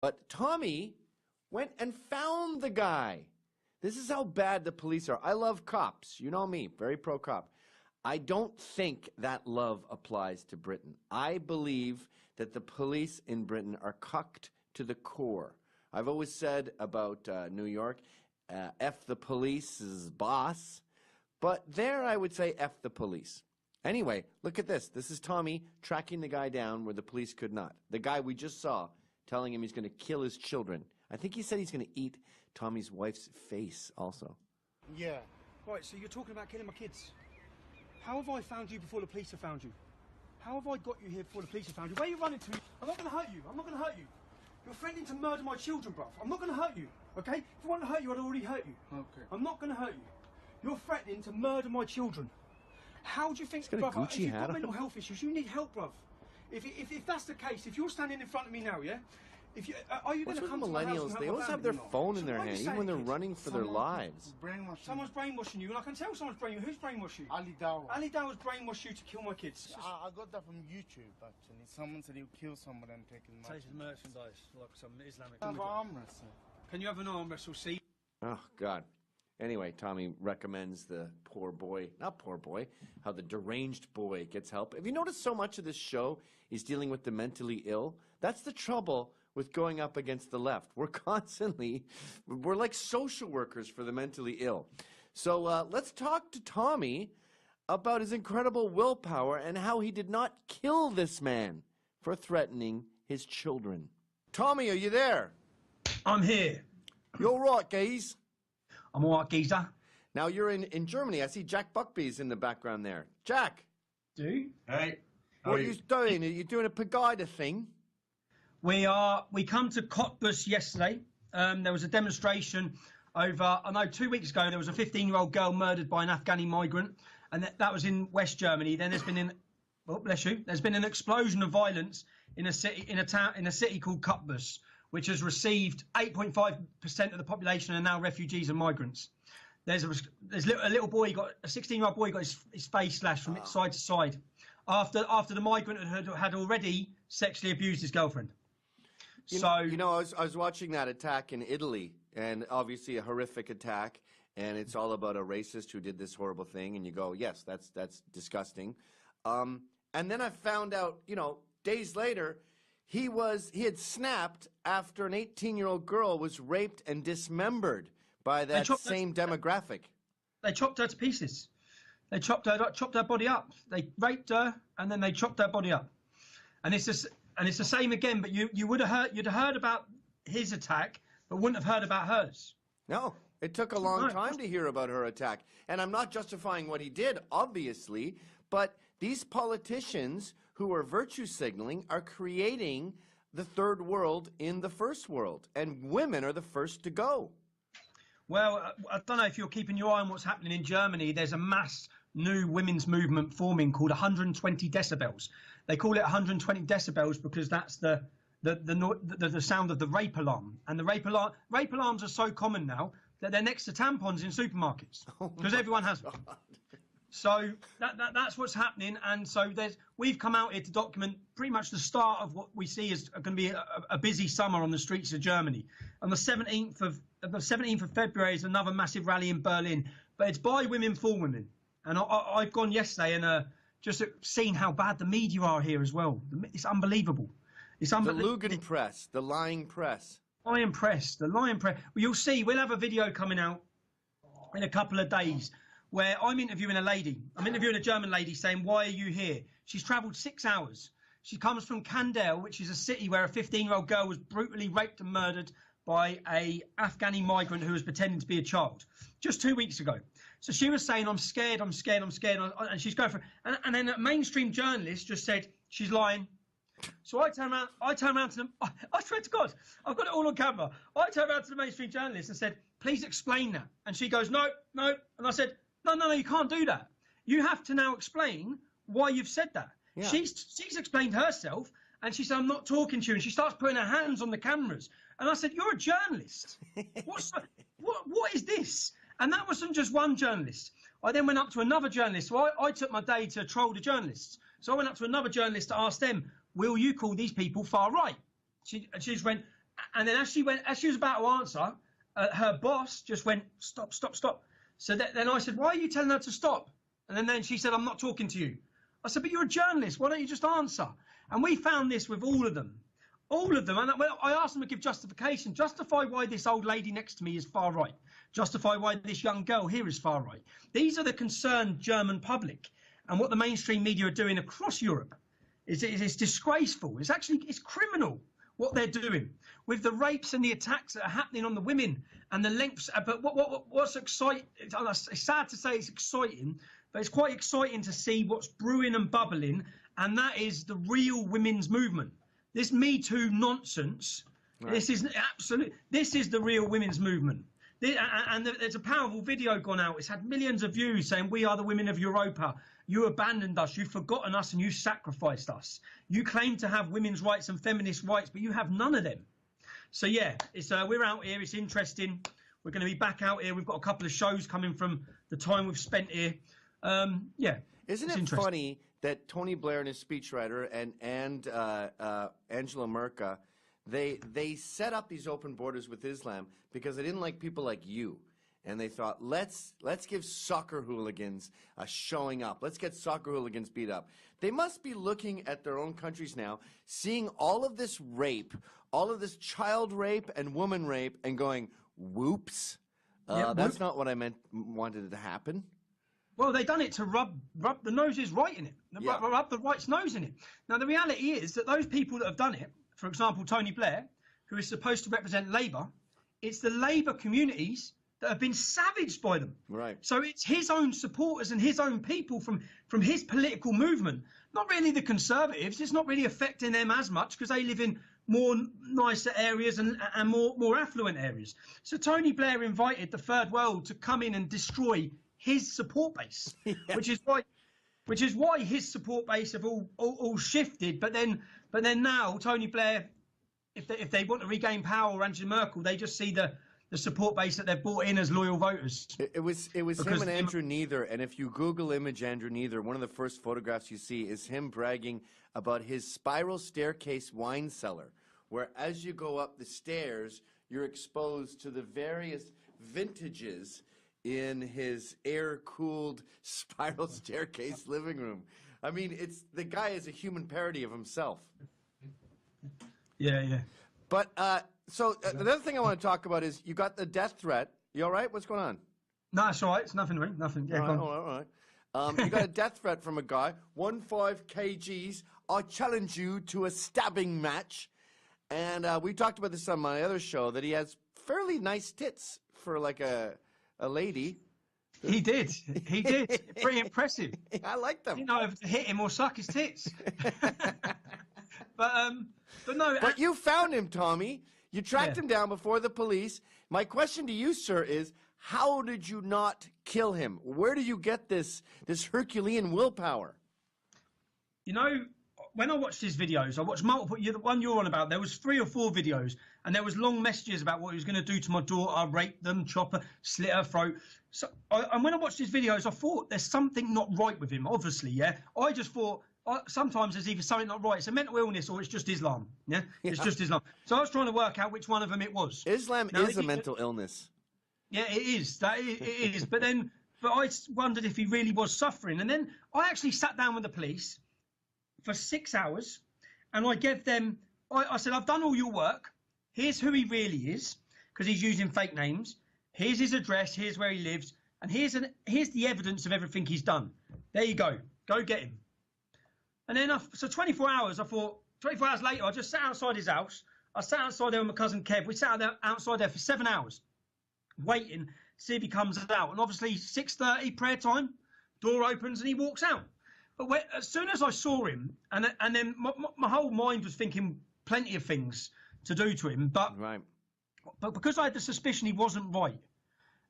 But Tommy went and found the guy. This is how bad the police are. I love cops. You know me, very pro-cop. I don't think that love applies to Britain. I believe that the police in Britain are cucked to the core. I've always said about New York, F the police's boss. But there I would say F the police. Anyway, look at this. This is Tommy tracking the guy down where the police could not. The guy we just saw telling him he's going to kill his children. I think he said he's going to eat Tommy's wife's face also. Yeah. Right, so you're talking about killing my kids. How have I found you before the police have found you? How have I got you here before the police have found you? Where are you running to? I'm not going to hurt you. I'm not going to hurt you. You're threatening to murder my children, bruv. I'm not going to hurt you, okay? If I wanted to hurt you, I'd already hurt you. Okay. I'm not going to hurt you. You're threatening to murder my children. How do you think, bruv, if you've got mental health issues, you need help, bruv. If that's the case, if you're standing in front of me now, yeah? Are you going to come to my house and millennials? They always have their phone in their hand, even when they're running for their lives. Someone's brainwashing you, and I can tell someone's brainwashing you. Who's brainwashed you? Ali Dawah. Ali Dawah's brainwashed you to kill my kids. I got that from YouTube, actually. Someone said he'll kill someone and take his merchandise, like some Islamic. Have an arm wrestle. Can you have an arm wrestle, see? Oh, God. Anyway, Tommy recommends the poor boy, not poor boy, how the deranged boy gets help. Have you noticed so much of this show is dealing with the mentally ill? That's the trouble with going up against the left. We're like social workers for the mentally ill. So let's talk to Tommy about his incredible willpower and how he did not kill this man for threatening his children. Tommy, are you there? I'm here. You all right, guys? I'm all right, geezer. Now you're in Germany. I see Jack Buckby's in the background there. Jack. Do? Hey. What are you doing? Are you doing a Pegida thing? We come to Cottbus yesterday. There was a demonstration over, I know 2 weeks ago, there was a 15-year-old girl murdered by an Afghani migrant, and that was in West Germany. Then there's been there's been an explosion of violence in a city called Cottbus, which has received 8.5% of the population are now refugees and migrants. There's a little boy, a 16-year-old boy got his face slashed from side to side after the migrant had already sexually abused his girlfriend. I was watching that attack in Italy, and obviously a horrific attack, and it's all about a racist who did this horrible thing, and you go, yes, that's disgusting. And then I found out, days later, he had snapped after an 18-year-old girl was raped and dismembered by that same demographic. They chopped her to pieces. They chopped her body up. They raped her and then they chopped her body up. And it's the same again. But you'd have heard about his attack, but wouldn't have heard about hers. No, it took a long time to hear about her attack. And I'm not justifying what he did, obviously, but these politicians who are virtue signaling are creating the third world in the first world, and women are the first to go. Well, I don't know if you're keeping your eye on what's happening in Germany. There's a mass new women's movement forming called 120 decibels. They call it 120 decibels because that's the sound of the rape alarm. And the rape alarms are so common now that they're next to tampons in supermarkets because everyone has them. So that's what's happening, and so we've come out here to document pretty much the start of what we see is going to be a busy summer on the streets of Germany. On the 17th of February is another massive rally in Berlin, but it's by women for women. And I've gone yesterday and just seen how bad the media are here as well. It's unbelievable. It's unbelievable. The Lugenpresse, the lying press. Lying press, the lying press. Well, you'll see. We'll have a video coming out in a couple of days where I'm interviewing a lady. I'm interviewing a German lady saying, why are you here? She's travelled 6 hours. She comes from Kandel, which is a city where a 15-year-old girl was brutally raped and murdered by a Afghani migrant who was pretending to be a child just 2 weeks ago. So she was saying, I'm scared. And she's going for it. And then a mainstream journalist just said, she's lying. So I turn around to them. I swear to God, I've got it all on camera. I turned around to the mainstream journalist and said, please explain that. And she goes, no. And I said, no, you can't do that. You have to now explain why you've said that. Yeah. She's explained herself, and she said, I'm not talking to you. And she starts putting her hands on the cameras. And I said, you're a journalist. What is this? And that wasn't just one journalist. I then went up to another journalist. So I took my day to troll the journalists. So I went up to another journalist to ask them, will you call these people far right? She just went, And then as she was about to answer, her boss just went, stop, stop, stop. So then I said, why are you telling her to stop? And then she said, I'm not talking to you. I said, but you're a journalist. Why don't you just answer? And we found this with all of them. All of them. And I asked them to give justification. Justify why this old lady next to me is far right. Justify why this young girl here is far right. These are the concerned German public. And what the mainstream media are doing across Europe is disgraceful. It's criminal what they're doing with the rapes and the attacks that are happening on the women and the lengths. But what's exciting? It's sad to say it's exciting, but it's quite exciting to see what's brewing and bubbling, and that is the real women's movement. This Me Too nonsense. Right. This is the real women's movement. And there's a powerful video gone out. It's had millions of views saying, we are the women of Europa. You abandoned us, you've forgotten us, and you sacrificed us. You claim to have women's rights and feminist rights, but you have none of them. So yeah, we're out here. It's interesting. We're going to be back out here. We've got a couple of shows coming from the time we've spent here. Isn't it funny that Tony Blair and his speechwriter and Angela Merkel, they set up these open borders with Islam because they didn't like people like you. And they thought, let's give soccer hooligans a showing up. Let's get soccer hooligans beat up. They must be looking at their own countries now, seeing all of this rape, all of this child rape and woman rape, and going, whoops, that's not what I wanted it to happen. Well, they done it to rub the noses right in it, rub the right's nose in it. Now, the reality is that those people that have done it, for example, Tony Blair, who is supposed to represent Labour, it's the Labour communities that have been savaged by them. Right. So it's his own supporters and his own people from his political movement, not really the Conservatives. It's not really affecting them as much because they live in more nicer areas and more affluent areas. So Tony Blair invited the third world to come in and destroy his support base, which is why his support base have all shifted. But then now Tony Blair, if they want to regain power, or Angela Merkel, they just see the support base that they've brought in as loyal voters. It was him and Andrew Neither, and if you Google image Andrew Neither, one of the first photographs you see is him bragging about his spiral staircase wine cellar, where as you go up the stairs, you're exposed to the various vintages in his air-cooled spiral staircase living room. I mean, the guy is a human parody of himself. Yeah. But so another thing I want to talk about is you got the death threat. You all right? What's going on? No, it's all right. It's nothing, Ray. Nothing. Yeah, all right. You got a death threat from a guy. 15 kgs. I challenge you to a stabbing match. And we talked about this on my other show, that he has fairly nice tits for like a lady. He did. Pretty impressive. I like them. You know, if to hit him or suck his tits. But no. But you found him, Tommy. You tracked him down before the police. My question to you, sir, is how did you not kill him? Where do you get this Herculean willpower? You know, when I watched his videos, I watched multiple. The one you're on about, there was 3 or 4 videos, and there was long messages about what he was going to do to my daughter, rape them, chop her, slit her throat. So, and when I watched his videos, I thought there's something not right with him. Obviously, yeah. I just thought. Sometimes there's either something not right. It's a mental illness or it's just Islam. Yeah, it's just Islam. So I was trying to work out which one of them it was. Islam is a mental illness. Yeah, it is. It is. But I wondered if he really was suffering. And then I actually sat down with the police for 6 hours, and I gave them. I said, I've done all your work. Here's who he really is, because he's using fake names. Here's his address. Here's where he lives, and here's the evidence of everything he's done. There you go. Go get him. And then, so 24 hours, I thought, 24 hours later, I just sat outside his house. I sat outside there with my cousin Kev. We sat outside there for 7 hours, waiting to see if he comes out. And obviously, 6:30, prayer time, door opens and he walks out. But as soon as I saw him, and then my whole mind was thinking plenty of things to do to him. But because I had the suspicion he wasn't right.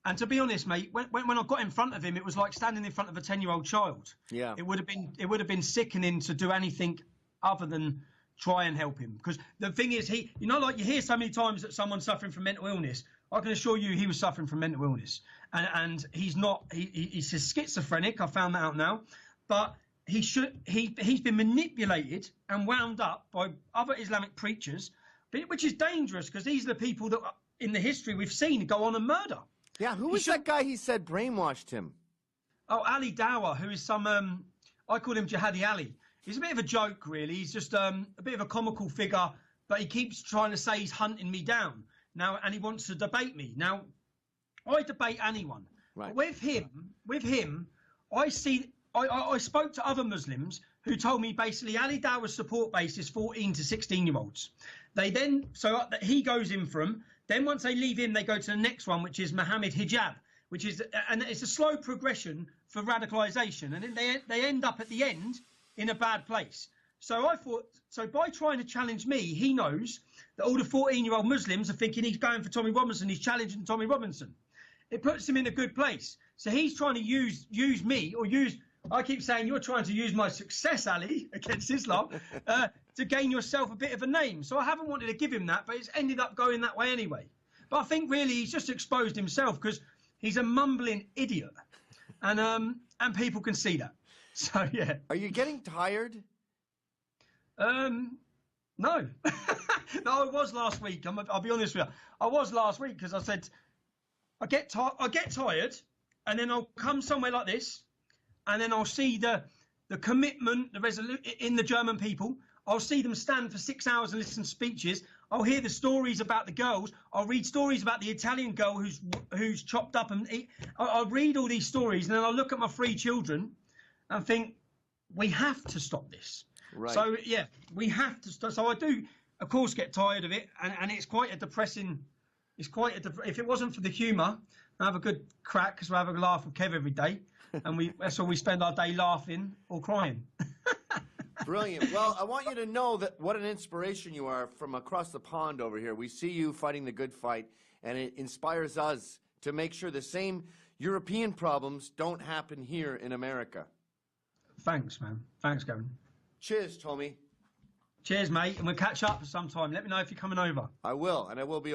And to be honest, mate, when I got in front of him, it was like standing in front of a 10-year-old child. Yeah. It would have been sickening to do anything other than try and help him. Because the thing is, like you hear so many times that someone's suffering from mental illness. I can assure you he was suffering from mental illness. And he's not, he's schizophrenic. I found that out now. But he's been manipulated and wound up by other Islamic preachers, which is dangerous because these are the people that in the history we've seen go on and murder. Yeah, who was that guy he said brainwashed him? Oh, Ali Dawah, who is some, I call him Jihadi Ali. He's a bit of a joke, really. He's just a bit of a comical figure, but he keeps trying to say he's hunting me down now, and he wants to debate me. Now, I debate anyone. Right. But with him, I spoke to other Muslims who told me basically Ali Dawah's support base is 14 to 16-year-olds. They then, so he goes in for them. Then once they leave him, they go to the next one, which is Muhammad Hijab, which is, and it's a slow progression for radicalisation. And then they end up at the end in a bad place. So I thought, so by trying to challenge me, he knows that all the 14-year-old Muslims are thinking he's going for Tommy Robinson, he's challenging Tommy Robinson. It puts him in a good place. So he's trying to use me, or I keep saying you're trying to use my success, Ali, against Islam, to gain yourself a bit of a name. So I haven't wanted to give him that, but it's ended up going that way anyway. But I think really he's just exposed himself because he's a mumbling idiot, and people can see that. So yeah. Are you getting tired? No. No, I was last week. I'll be honest with you. I was last week because I said I get tired, and then I'll come somewhere like this, and then I'll see the commitment, the resolution in the German people. I'll see them stand for 6 hours and listen to speeches. I'll hear the stories about the girls. I'll read stories about the Italian girl who's chopped up and I'll read all these stories, and then I'll look at my 3 children and think we have to stop this. Right. So yeah, we have to stop. So I do, of course, get tired of it, and it's quite a depressing. If it wasn't for the humour, I have a good crack because we have a laugh with Kev every day, and that's all we spend our day laughing or crying. Brilliant. Well, I want you to know that what an inspiration you are from across the pond over here. We see you fighting the good fight, and it inspires us to make sure the same European problems don't happen here in America. Thanks, man. Thanks, Gavin. Cheers, Tommy. Cheers, mate, and we'll catch up sometime. Let me know if you're coming over. I will, and I will be